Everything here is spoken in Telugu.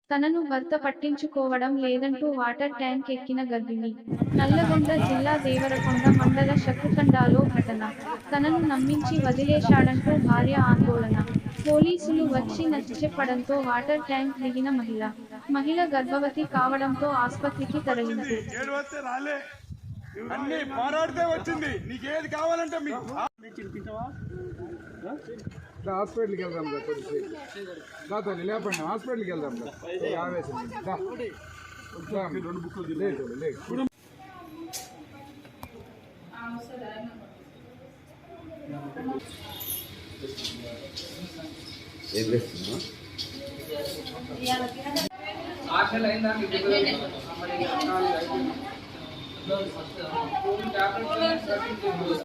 తనను భర్త పట్టించుకోవడం లేదంటూ వాటర్ ట్యాంక్ ఎక్కిన గర్భిణి. నల్లగొండ జిల్లా దేవరకొండ మండల శకుతండాలో ఘటన. తనను నమ్మించి వదిలేశాడంటూ భార్య ఆందోళన. పోలీసులు వచ్చి నచ్చచెప్పడంతో వాటర్ ట్యాంక్ దిగిన మహిళ గర్భవతి కావడంతో ఆస్పత్రికి తరలింపు. హాస్పిటల్కి వెళ్దాం దాతో లేపండి హాస్పిటల్కి వెళ్దాం ఆవేశం రెండు బుక్కులు లేదు లేదు